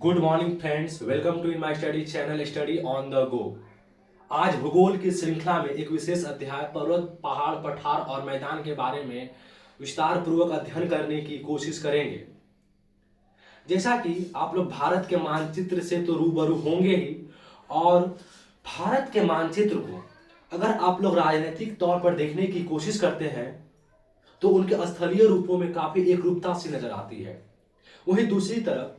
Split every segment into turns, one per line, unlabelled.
Good morning friends, welcome to in my study channel study on the go. आज भूगोल की श्रृंखला में एक विशेष अध्याय पर्वत, पहाड़, पठार और मैदान के बारे में विस्तार पूर्वक अध्ययन करने की कोशिश करेंगे। जैसा कि आप लोग भारत के मानचित्र से तो रूबरू होंगे ही, और भारत के मानचित्र को अगर आप लोग राजनीतिक तौर पर देखने की कोशिश करते हैं तो उनके स्थलीय रूपों में काफी एकरूपता सी नजर आती है। वहीं दूसरी तरफ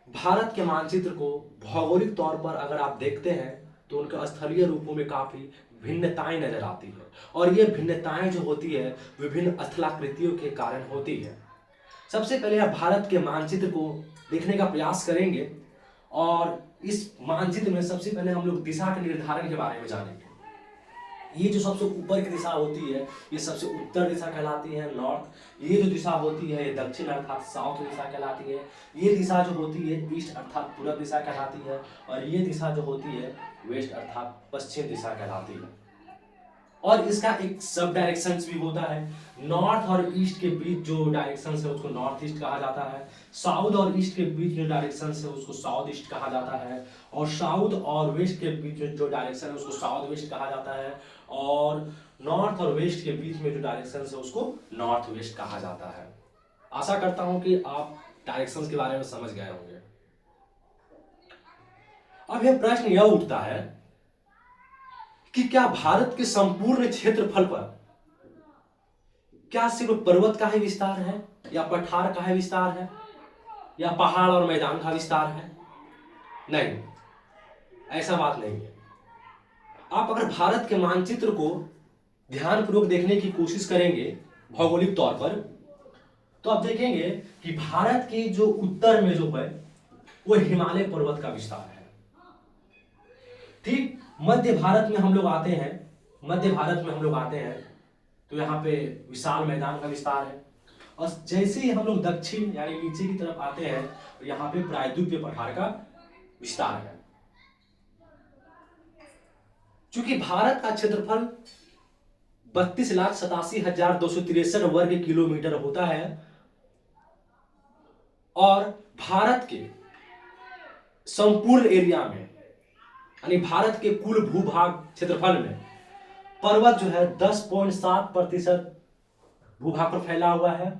भारत के मानचित्र को भौगोलिक तौर पर अगर आप देखते हैं तो उनके स्थलीय रूपों में काफी भिन्नताएं नजर आती है, और ये भिन्नताएं जो होती है विभिन्न स्थलाकृतियों के कारण होती है। सबसे पहले आप भारत के मानचित्र को देखने का प्रयास करेंगे, और इस मानचित्र में सबसे पहले हम लोग दिशा के निर्धारण के बारे में जानेंगे। ये जो सबसे ऊपर की दिशा होती है ये सबसे उत्तर दिशा कहलाती है, नॉर्थ। ये जो दिशा होती है ये दक्षिण अर्थात साउथ दिशा कहलाती है। ये दिशा जो होती है ईस्ट अर्थात पूर्व दिशा कहलाती है, और ये दिशा जो होती है वेस्ट अर्थात पश्चिम दिशा कहलाती है। और इसका एक सब डायरेक्शन भी होता है। नॉर्थ और ईस्ट के बीच जो डायरेक्शन है उसको नॉर्थ ईस्ट कहा जाता है। साउथ और ईस्ट के बीच जो डायरेक्शन है उसको साउथ ईस्ट कहा जाता है, और साउथ और वेस्ट के बीच में जो डायरेक्शन है उसको साउथ वेस्ट कहा जाता है, और नॉर्थ और वेस्ट के बीच में जो डायरेक्शन है उसको नॉर्थ वेस्ट कहा जाता है। आशा करता हूं कि आप डायरेक्शन के बारे में समझ गए होंगे। अब यह प्रश्न यह उठता है कि क्या भारत के संपूर्ण क्षेत्रफल पर क्या सिर्फ पर्वत का ही विस्तार है, या पठार का ही विस्तार है, या पहाड़ और मैदान का विस्तार है? नहीं, ऐसा बात नहीं है। आप अगर भारत के मानचित्र को ध्यानपूर्वक देखने की कोशिश करेंगे भौगोलिक तौर पर, तो आप देखेंगे कि भारत के जो उत्तर में जो है वो हिमालय पर्वत का विस्तार है। ठीक मध्य भारत में हम लोग आते हैं, तो यहाँ पे विशाल मैदान का विस्तार है, और जैसे ही हम लोग दक्षिण यानी नीचे की तरफ आते हैं तो यहाँ पे प्रायद्वीपीय पठार का विस्तार है। चूंकि भारत का क्षेत्रफल 32,87,263 वर्ग किलोमीटर होता है, और भारत के संपूर्ण एरिया में यानी भारत के कुल भूभाग क्षेत्रफल में पर्वत जो है 10.7% भूभाग पर फैला हुआ है।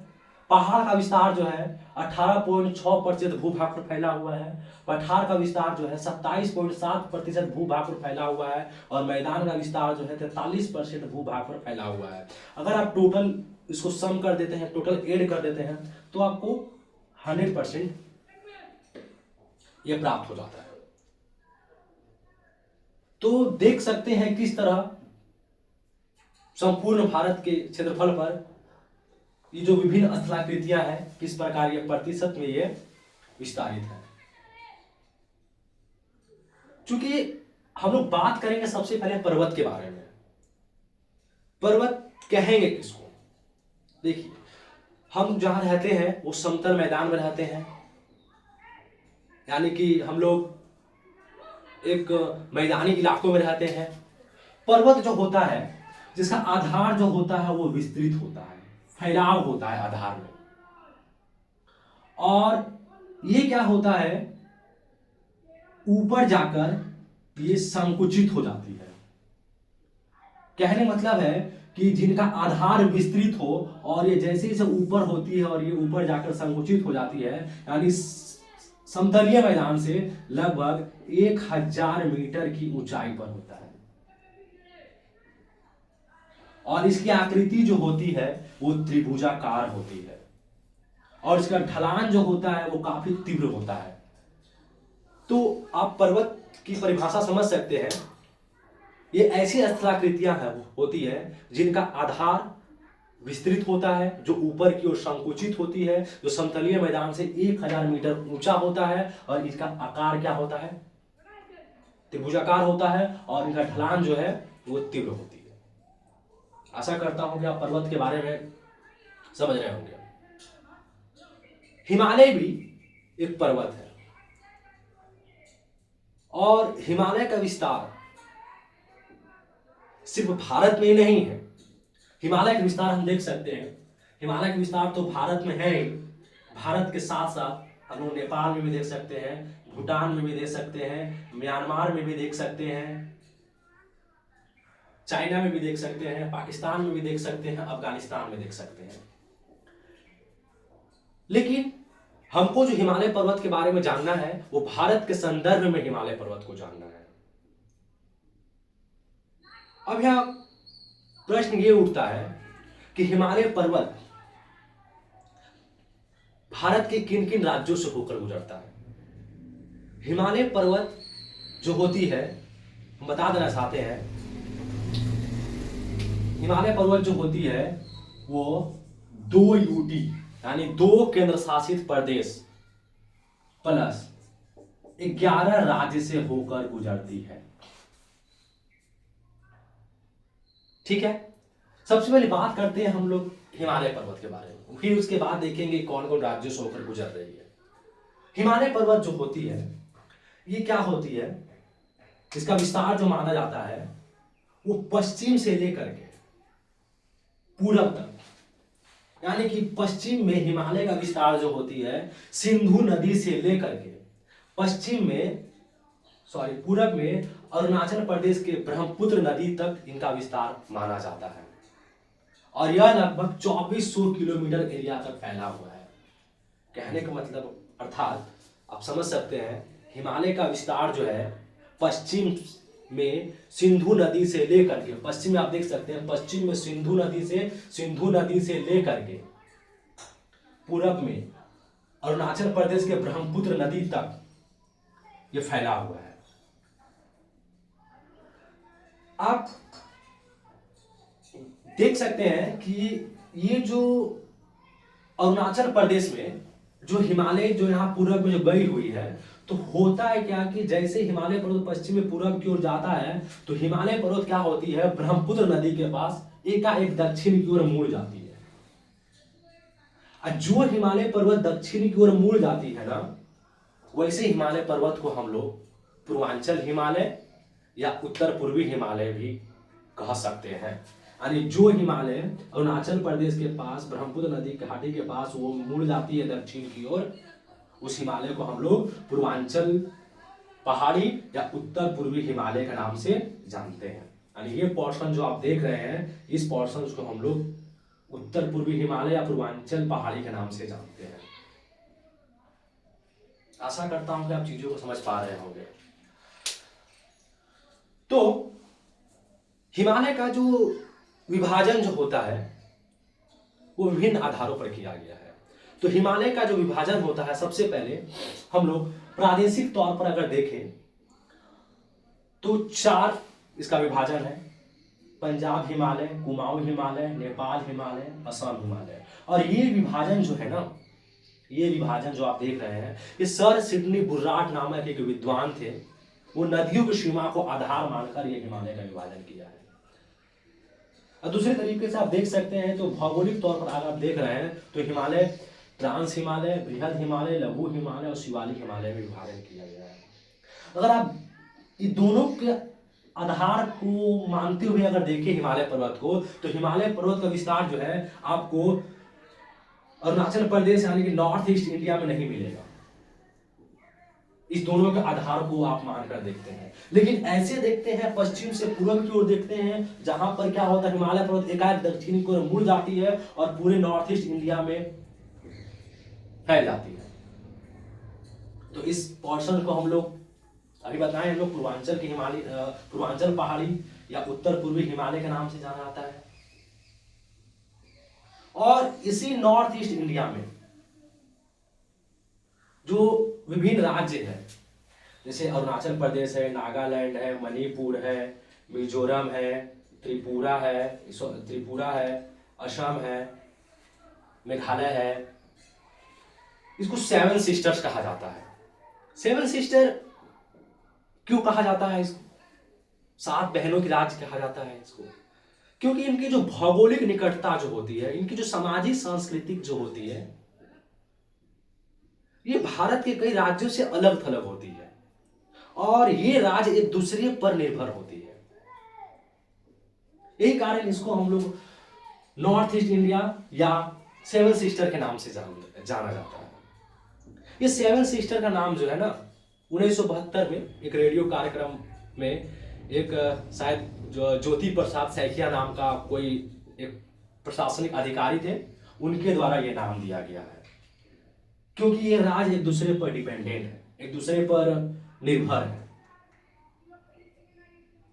पहाड़ का विस्तार जो है 18.6% भूभाग पर फैला हुआ है। पठार का विस्तार जो है 27.7% भूभाग पर फैला हुआ है, और मैदान का विस्तार जो है 43% भूभाग पर फैला हुआ है। अगर आप टोटल इसको सम कर देते हैं, टोटल ऐड कर देते हैं, तो आपको 100% ये प्राप्त हो जाता है। तो देख सकते हैं किस तरह संपूर्ण भारत के क्षेत्रफल पर ये जो विभिन्न स्थलाकृतियां हैं किस प्रकार ये प्रतिशत में ये विस्तारित है। चूंकि हम लोग बात करेंगे सबसे पहले पर्वत के बारे में। पर्वत कहेंगे किसको? देखिए, हम जहां रहते हैं वो समतल मैदान में रहते हैं, यानी कि हम लोग एक मैदानी इलाकों में रहते हैं। पर्वत जो होता है जिसका आधार जो होता है वो विस्तृत होता है, फैलाव होता है आधार में, और ये क्या होता है ऊपर जाकर ये संकुचित हो जाती है। कहने मतलब है कि जिनका आधार विस्तृत हो और ये जैसे जैसे ऊपर होती है और ये ऊपर जाकर संकुचित हो जाती है, यानी समतलीय मैदान से लगभग 1000 मीटर की ऊंचाई पर होता है, और इसकी आकृति जो होती है वो त्रिभुजाकार होती है, और इसका ढलान जो होता है वो काफी तीव्र होता है। तो आप पर्वत की परिभाषा समझ सकते हैं। ये ऐसी स्थलाकृतियां होती है जिनका आधार विस्तृत होता है, जो ऊपर की ओर संकुचित होती है, जो समतलीय मैदान से 1000 मीटर ऊंचा होता है, और इसका आकार क्या होता है? त्रिभुजाकार होता है, और इनका ढलान जो है वो तीव्र होती है। आशा करता हूं कि आप पर्वत के बारे में समझ रहे होंगे। हिमालय भी एक पर्वत है, और हिमालय का विस्तार सिर्फ भारत में ही नहीं है। हिमालय का विस्तार हम देख सकते हैं, हिमालय का विस्तार तो भारत में है ही, भारत के साथ साथ आप लोग नेपाल में भी देख सकते हैं, भूटान में भी देख सकते हैं, म्यांमार में भी देख सकते हैं, चाइना में भी देख सकते हैं, पाकिस्तान में भी देख सकते हैं, अफगानिस्तान में देख सकते हैं। लेकिन हमको जो हिमालय पर्वत के बारे में जानना है वो भारत के संदर्भ में हिमालय पर्वत को जानना है। अब यह प्रश्न ये उठता है कि हिमालय पर्वत भारत के किन किन राज्यों से होकर गुजरता है। हिमालय पर्वत जो होती है, हम बता देना चाहते हैं, हिमालय पर्वत जो होती है वो 2 यूटी यानी 2 केंद्र शासित प्रदेश प्लस 11 राज्य से होकर गुजरती है। ठीक है, सबसे पहले बात करते हैं हम लोग हिमालय पर्वत के बारे में, फिर उसके बाद देखेंगे कौन कौन राज्यों से होकर गुजर रही है। हिमालय पर्वत जो होती है ये क्या होती है, इसका विस्तार जो माना जाता है वो पश्चिम से लेकर के पूरब तक, यानी कि पश्चिम में हिमालय का विस्तार जो होती है सिंधु नदी से लेकर के पूरब में अरुणाचल प्रदेश के ब्रह्मपुत्र नदी तक इनका विस्तार माना जाता है और यह लगभग 2400 किलोमीटर एरिया तक फैला हुआ है। कहने का मतलब अर्थात आप समझ सकते हैं हिमालय का विस्तार जो है पश्चिम में सिंधु नदी से लेकर के, पश्चिम में आप देख सकते हैं पश्चिम में सिंधु नदी से लेकर के पूरब में अरुणाचल प्रदेश के ब्रह्मपुत्र नदी तक ये फैला हुआ है। आप देख सकते हैं कि ये जो अरुणाचल प्रदेश में जो हिमालय जो यहाँ पूरब में जो गई हुई है, तो होता है क्या कि जैसे हिमालय पर्वत पश्चिम में पूरब की ओर जाता है तो हिमालय पर्वत क्या होती है ब्रह्मपुत्र नदी के पास एकाएक दक्षिण की ओर मुड़ जाती है। और जो हिमालय पर्वत दक्षिण की ओर मुड़ जाती है ना, वैसे हिमालय पर्वत को हम लोग पूर्वांचल हिमालय या उत्तर पूर्वी हिमालय भी कह सकते हैं। यानी जो हिमालय अरुणाचल प्रदेश के पास ब्रह्मपुत्र नदी घाटी के पास वो मुड़ जाती है दक्षिण की ओर, उस हिमालय को हम लोग पूर्वांचल पहाड़ी या उत्तर पूर्वी हिमालय के नाम से जानते हैं। यानी ये पोर्शन जो आप देख रहे हैं, इस पोर्शन को हम लोग उत्तर पूर्वी हिमालय या पूर्वांचल पहाड़ी के नाम से जानते हैं। आशा करता हूं कि आप चीजों को समझ पा रहे होंगे। तो हिमालय का जो विभाजन जो होता है वो विभिन्न आधारों पर किया गया है। तो हिमालय का जो विभाजन होता है, सबसे पहले हम लोग प्रादेशिक तौर पर अगर देखें तो 4 इसका विभाजन है। पंजाब हिमालय, कुमाऊं हिमालय, नेपाल हिमालय, असम हिमालय। और ये विभाजन जो है ना, ये विभाजन जो आप देख रहे हैं, ये सर सिडनी बुर्राट नामक एक विद्वान थे, वो नदियों की सीमा को आधार मानकर ये हिमालय का विभाजन किया है। और दूसरे तरीके से आप देख सकते हैं तो भौगोलिक तौर पर अगर आप देख रहे हैं तो हिमालय ट्रांस हिमालय, बृहद हिमालय, लघु हिमालय और शिवालिक हिमालय में विभाजन किया गया है। अगर आप ये दोनों के आधार को मानते हुए अगर देखें हिमालय पर्वत को, तो हिमालय पर्वत का विस्तार जो है आपको अरुणाचल प्रदेश यानी कि नॉर्थ ईस्ट इंडिया में नहीं मिलेगा। इस दोनों के आधार को आप मानकर देखते हैं। लेकिन ऐसे देखते हैं पश्चिम से पूर्व की ओर देखते हैं, जहां पर क्या होता है हिमालय पर्वत एकाएक दक्षिण की ओर मुड़ जाती है और पूरे नॉर्थ ईस्ट इंडिया में फैल जाती है। तो इस पोर्शन को हम लोग अभी बताएं, हम लोग पूर्वांचल की हिमालय पूर्वांचल पहाड़ी या उत्तर पूर्वी हिमालय के नाम से जाना जाता है। और इसी नॉर्थ ईस्ट इंडिया में जो विभिन्न राज्य हैं, जैसे अरुणाचल प्रदेश है, नागालैंड है, मणिपुर है, मिजोरम है, त्रिपुरा है, असम है, मेघालय है, इसको 7 सिस्टर्स कहा जाता है। 7 सिस्टर क्यों कहा जाता है इसको? 7 बहनों की राज्य कहा जाता है इसको, क्योंकि इनकी जो भौगोलिक निकटता जो होती है, इनकी जो सामाजिक सांस्कृतिक जो होती है, ये भारत के कई राज्यों से अलग थलग होती है और ये राज्य एक दूसरे पर निर्भर होती है। यही कारण इसको हम लोग नॉर्थ ईस्ट इंडिया या 7 सिस्टर के नाम से जाना जाता है। ये सेवन सिस्टर का नाम जो है ना 1972 में एक रेडियो कार्यक्रम में एक शायद जो ज्योति प्रसाद सैकिया नाम का कोई एक प्रशासनिक अधिकारी थे, उनके द्वारा ये नाम दिया गया है, क्योंकि ये राज्य एक दूसरे पर डिपेंडेंट है, एक दूसरे पर निर्भर है।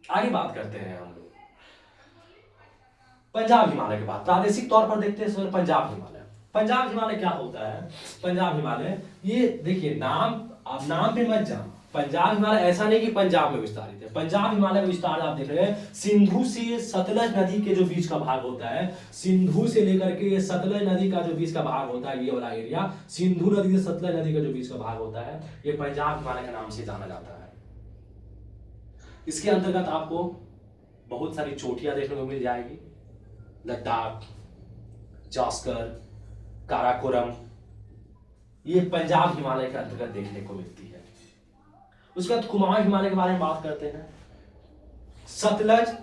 आगे बात करते हैं हम लोग पंजाब हिमालय के बाद। प्रादेशिक तौर पर देखते हैं पंजाब हिमालय। पंजाब हिमालय क्या होता है? पंजाब हिमालय, ये देखिए नाम, आप नाम पे मत जाओ। पंजाब हिमालय ऐसा नहीं कि पंजाब में विस्तारित है। पंजाब हिमालय का विस्तार आप देख रहे हैं, सिंधु से सतलज नदी के जो बीच का भाग होता है, सिंधु से लेकर के सतलज नदी का जो बीच का भाग होता है, ये वाला एरिया, सिंधु नदी से सतलज नदी का जो बीच का भाग होता है, ये पंजाब हिमालय के नाम से जाना जाता है। इसके अंतर्गत आपको बहुत सारी चोटियां देखने को मिल जाएगी, लद्दाख, जास्कर, काराकोरम, ये पंजाब हिमालय के अंतर्गत देखने को मिलती है। उसके बाद कुमाऊं हिमालय के बारे में बात करते हैं। सतलज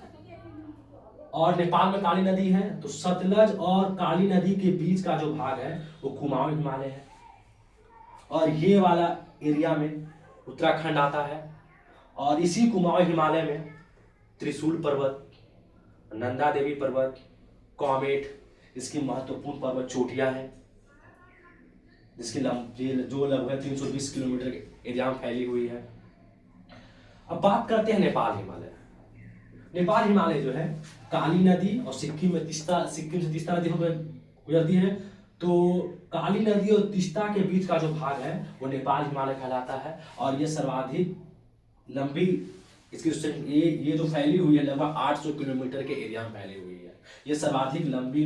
और नेपाल में काली नदी है, तो सतलज और काली नदी के बीच का जो भाग है वो कुमाऊं हिमालय है। और ये वाला एरिया में उत्तराखंड आता है, और इसी कुमाऊं हिमालय में त्रिशूल पर्वत, नंदा देवी पर्वत, कॉमेट, इसकी महत्वपूर्ण पर्वत चोटियां हैं, जिसकी जो लगभग 320 किलोमीटर के एरिया में फैली हुई है। अब बात करते हैं नेपाल हिमालय। नेपाल हिमालय जो है काली नदी और सिक्किम से तीस्ता नदी गुजरती है, तो काली नदी और तीस्ता के बीच का जो भाग है वो नेपाल हिमालय कहलाता है। और ये सर्वाधिक लंबी, इसकी ये जो फैली हुई है लगभग 800 किलोमीटर के एरिया में फैली हुई है। ये सर्वाधिक लंबी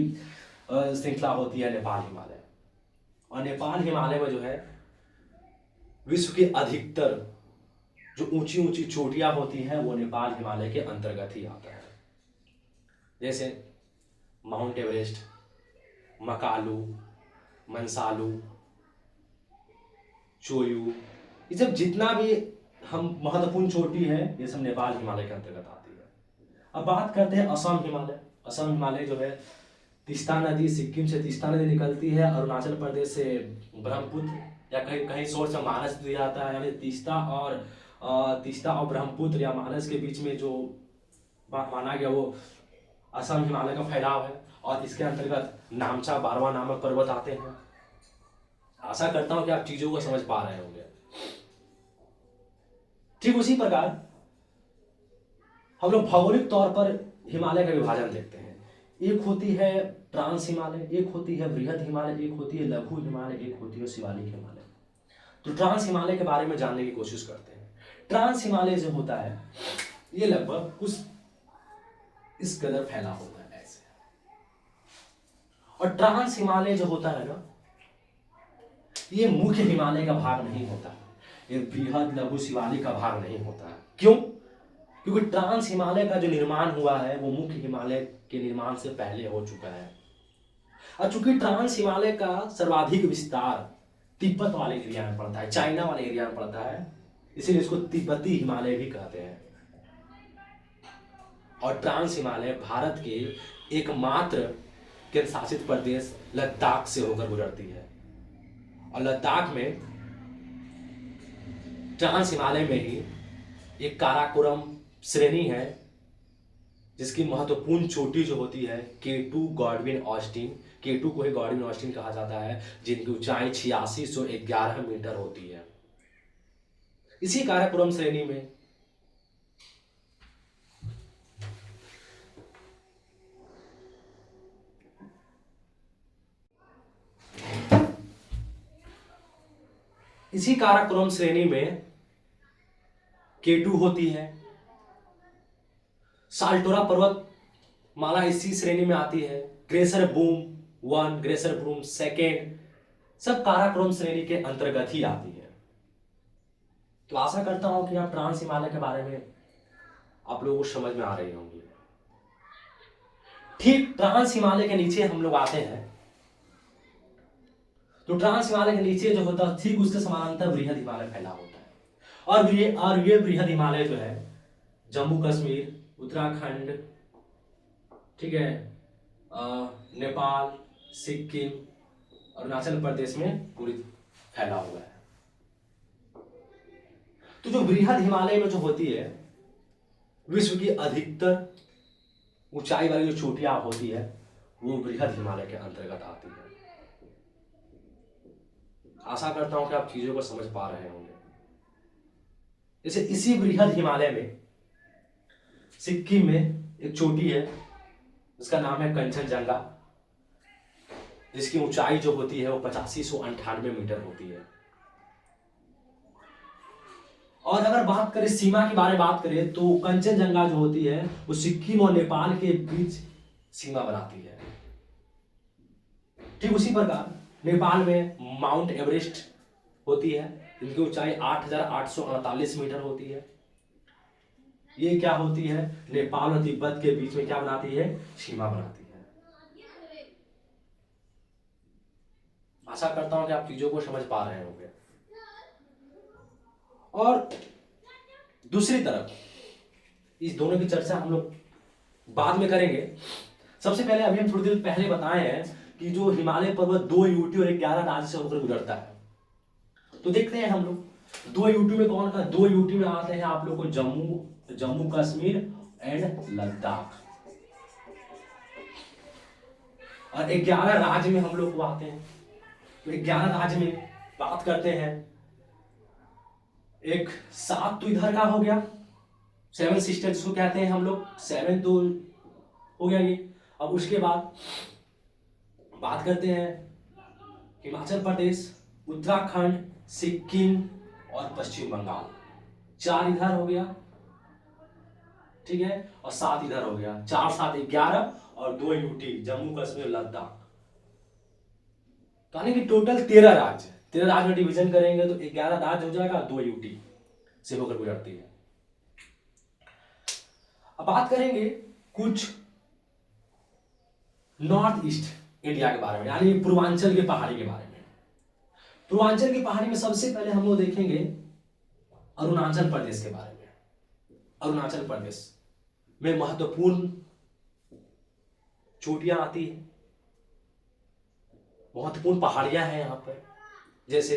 श्रृंखला होती है नेपाल हिमालय। और नेपाल हिमालय में जो है विश्व के अधिकतर जो ऊंची ऊंची चोटियां होती हैं वो नेपाल हिमालय के अंतर्गत ही आता है, जैसे माउंट एवरेस्ट, मकालू, मंसालू, चोयू, ये सब जितना भी हम महत्वपूर्ण चोटी है ये सब नेपाल हिमालय के अंतर्गत आती है। अब बात करते हैं असम हिमालय। असम हिमालय जो है तीस्ता नदी, सिक्किम से तीस्ता नदी निकलती है, अरुणाचल प्रदेश से ब्रह्मपुत्र या कहीं कहीं सोर्स से मानस दिया जाता है, यानी तीस्ता और ब्रह्मपुत्र या मानस के बीच में जो माना गया वो असम हिमालय का फैलाव है। और इसके अंतर्गत नामचा, बारवा नामक पर्वत आते हैं। आशा करता हूं कि आप चीजों को समझ पा रहे होंगे। ठीक उसी प्रकार हम लोग भौगोलिक तौर पर हिमालय का विभाजन देखते हैं। एक होती है ट्रांस हिमालय, एक होती है बृहद हिमालय, एक होती है लघु हिमालय, एक होती है शिवालिक हिमालय। तो ट्रांस हिमालय के बारे में जानने की कोशिश करते हैं। ट्रांस हिमालय जो होता है ये लगभग कुछ इस कदर फैला होता है ऐसे। और ट्रांस हिमालय जो होता है ना, ये मुख्य हिमालय का भाग नहीं होता, ये बृहद लघु शिवालिक का भाग नहीं होता है। क्यों? क्योंकि ट्रांस हिमालय का जो निर्माण हुआ है वो मुख्य हिमालय के निर्माण से पहले हो चुका है। और चूंकि ट्रांस हिमालय का सर्वाधिक विस्तार तिब्बत वाले एरिया में पड़ता है, चाइना वाले एरिया में पड़ता है, इसीलिए इसको तिब्बती हिमालय भी कहते हैं। और ट्रांस हिमालय भारत के एकमात्र केंद्र शासित प्रदेश लद्दाख से होकर गुजरती है। और लद्दाख में ट्रांस हिमालय में ही एक काराकोरम श्रेणी है, जिसकी महत्वपूर्ण चोटी जो होती है K2 गॉडविन ऑस्टिन, K2 को ही गॉडविन ऑस्टिन कहा जाता है, जिनकी ऊंचाई 8611 मीटर होती है। इसी काराकोरम श्रेणी में K2 होती है। साल्टोरा पर्वत माला इसी श्रेणी में आती है। ग्लेशियर बूम 1, ग्लेशियर बूम 2 सब काराकोरम श्रेणी के अंतर्गत ही आती है। तो आशा करता हूं कि आप ट्रांस हिमालय के बारे में आप लोगों को समझ में आ रही होंगी। ठीक ट्रांस हिमालय के नीचे हम लोग आते हैं, तो ट्रांस हिमालय के नीचे जो होता है ठीक उसके समानांतर बृहद हिमालय फैला होता है। और ये बृहद हिमालय जो है जम्मू कश्मीर, उत्तराखंड, ठीक है, नेपाल, सिक्किम, अरुणाचल प्रदेश में पूरी फैला हुआ है। तो जो बृहद हिमालय में जो होती है, विश्व की अधिकतर ऊंचाई वाली जो चोटियां होती है वो बृहद हिमालय के अंतर्गत आती है। आशा करता हूं कि आप चीजों को समझ पा रहे होंगे। जैसे इसी बृहद हिमालय में सिक्किम में एक चोटी है जिसका नाम है कंचनजंगा, जिसकी ऊंचाई जो होती है वो 8598 मीटर होती है। और अगर बात करें सीमा के बारे में बात करें तो कंचनजंगा जो होती है वो सिक्किम और नेपाल के बीच सीमा बनाती है। ठीक उसी प्रकार नेपाल में माउंट एवरेस्ट होती है जिनकी ऊंचाई 8848 मीटर होती है। ये क्या होती है, नेपाल और तिब्बत के बीच में क्या बनाती है, सीमा बनाती है। आशा करता हूं कि आप चीजों को समझ पा रहे होंगे। और दूसरी तरफ इस दोनों की चर्चा हम लोग बाद में करेंगे। सबसे पहले अभी हम थोड़ी देर पहले बताए हैं कि जो हिमालय पर्वत 2 यूटी और 11 राज्य से होकर गुजरता है। तो देखते हैं हम लोग 2 यूटी में कौन का, 2 यूटी में आते हैं आप लोग को जम्मू कश्मीर एंड लद्दाख, और 11 राज्य में हम लोग को आते हैं। तो 11 राज्य में बात करते हैं, एक 7 तो इधर का हो गया, 7 सिस्टर जिसको कहते हैं हम लोग, 7 तो हो गया ये। अब उसके बाद बात करते हैं हिमाचल प्रदेश, उत्तराखंड, सिक्किम और पश्चिम बंगाल। 4 इधर हो गया, ठीक है, और 7 इधर हो गया। 4 7 11 और 2 यूटी जम्मू कश्मीर लद्दाख, यानी कि टोटल 13 राज्य। 13 राज्य में डिवीजन करेंगे तो 11 राज्य हो जाएगा, 2 यूटी से होकर गुजरती है। अब बात करेंगे कुछ नॉर्थ ईस्ट इंडिया के बारे में, यानी पूर्वांचल के पहाड़ी के बारे में। पूर्वांचल की पहाड़ी में सबसे पहले हम लोग देखेंगे अरुणाचल प्रदेश के बारे में। अरुणाचल प्रदेश में महत्वपूर्ण चोटियां आती है, महत्वपूर्ण पहाड़ियां हैं यहाँ पर। जैसे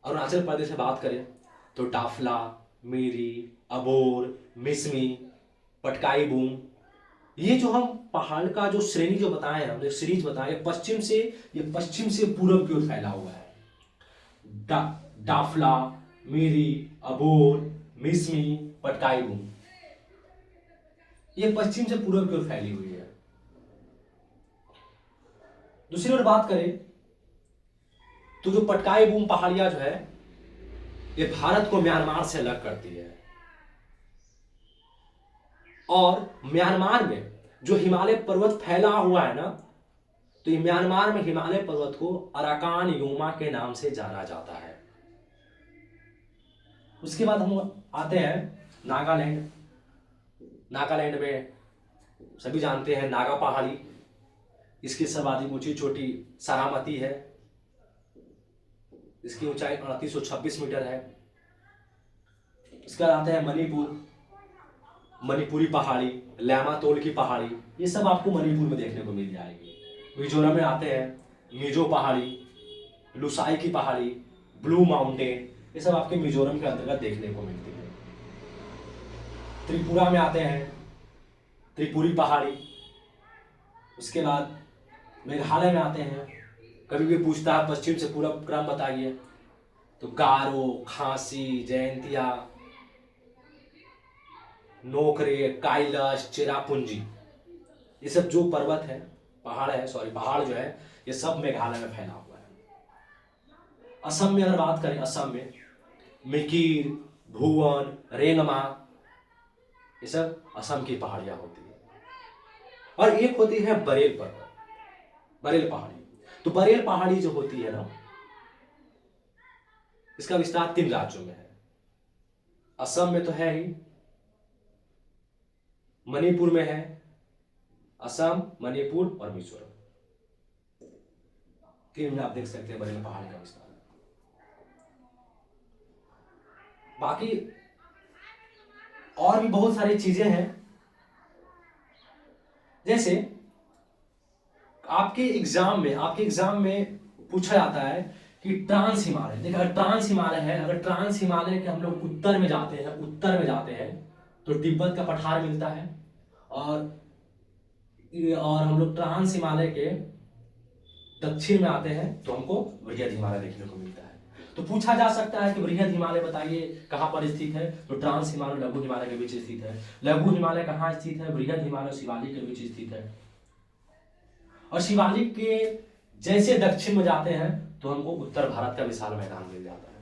अरुणाचल प्रदेश में बात करें तो डाफला, मेरी, अबोर, मिसमी, पटकाई बूम, ये जो हम पहाड़ का जो श्रेणी जो बताए हैं, हमने सीरीज बताए, पश्चिम से पूर्व की ओर फैला हुआ है। डाफला, मेरी, अबोर, मिसमी, पटकाई बूम, ये पश्चिम से पूर्व की ओर फैली हुई है। दूसरी ओर बात करें तो जो पटकाई बूम पहाड़ियां जो है ये भारत को म्यांमार से अलग करती है। और म्यांमार में जो हिमालय पर्वत फैला हुआ है ना, तो ये म्यांमार में हिमालय पर्वत को अराकान योमा के नाम से जाना जाता है। उसके बाद हम आते हैं नागालैंड। नागालैंड में सभी जानते हैं नागा पहाड़ी, इसकी सर्वाधिक ऊंची चोटी सारामती है, इसकी ऊंचाई 3826 मीटर है। इसके बाद आते हैं मणिपुर, मणिपुरी पहाड़ी, लैमातोल की पहाड़ी, ये सब आपको मणिपुर में देखने को मिल जाएगी। मिजोरम में आते हैं मिजो पहाड़ी, लुसाई की पहाड़ी, ब्लू माउंटेन, ये सब आपके मिजोरम के अंतर्गत देखने को मिलती है। त्रिपुरा में आते हैं त्रिपुरी पहाड़ी। उसके बाद मेघालय में आते हैं, कभी भी पूछता है पश्चिम से पूरब क्रम बताइए, तो गारो, खासी, जयंतिया, नोकरे, काइलाश, चेरापुंजी, ये सब जो पर्वत है, पहाड़ जो है, ये सब मेघालय में फैला हुआ है। असम में अगर बात करें, असम में मिकीर, भुवन, रेंगमा, ये सब असम की पहाड़ियां होती है। और एक होती है बरेल पर्वत, बरेल पहाड़ी। तो बरेल पहाड़ी जो होती है ना, इसका विस्तार 3 राज्यों में है। असम में तो है ही, मणिपुर में है, असम, मणिपुर और मिजोरम, 3 में आप देख सकते हैं बरेल पहाड़ी का विस्तार। बाकी और भी बहुत सारी चीजें हैं, जैसे आपके एग्जाम में पूछा जाता है कि ट्रांस हिमालय, देखिए अगर ट्रांस हिमालय है, अगर ट्रांस हिमालय के हम लोग उत्तर में जाते हैं, उत्तर में जाते हैं तो तिब्बत का पठार मिलता है, और हम लोग ट्रांस हिमालय के दक्षिण में आते हैं तो हमको बृहद हिमालय देखने को मिलता है। तो पूछा जा सकता है कि बृहद हिमालय बताइए कहाँ पर स्थित है, तो ट्रांस हिमालय लघु हिमालय के बीच स्थित है। लघु हिमालय कहाँ स्थित है, बृहद हिमालय शिवालिक के बीच स्थित है। और शिवालिक के जैसे दक्षिण में जाते हैं तो हमको उत्तर भारत का विशाल मैदान मिल जाता है।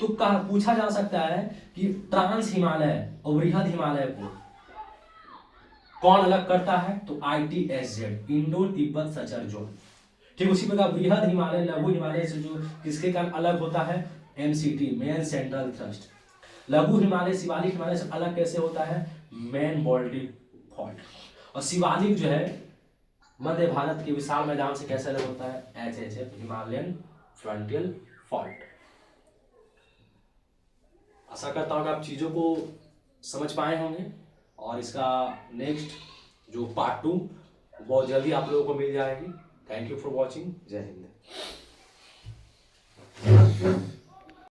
तो पूछा जा सकता है कि ट्रांस हिमालय और बृहद हिमालय को कौन अलग करता है, तो ITSZ, इंडो तिब्बत संचार जोन। ठीक उसी प्रकार बृहद हिमालय लघु हिमालय से जो किसके कारण अलग होता है, MCT, मेन सेंट्रल थ्रस्ट। लघु हिमालय शिवालिक हिमालय से अलग कैसे होता है, मेन बाल्टिक फॉल्ट। और शिवालिक जो है मध्य भारत के विशाल मैदान से कैसे अलग होता है, HHF, हिमालयन फ्रंटियल फॉल्ट। आशा करता हूँ कि आप चीज़ों को समझ पाए होंगे, और इसका नेक्स्ट जो पार्ट 2 बहुत जल्दी आप लोगों को मिल जाएगी। Thank you for watching. जय हिंद।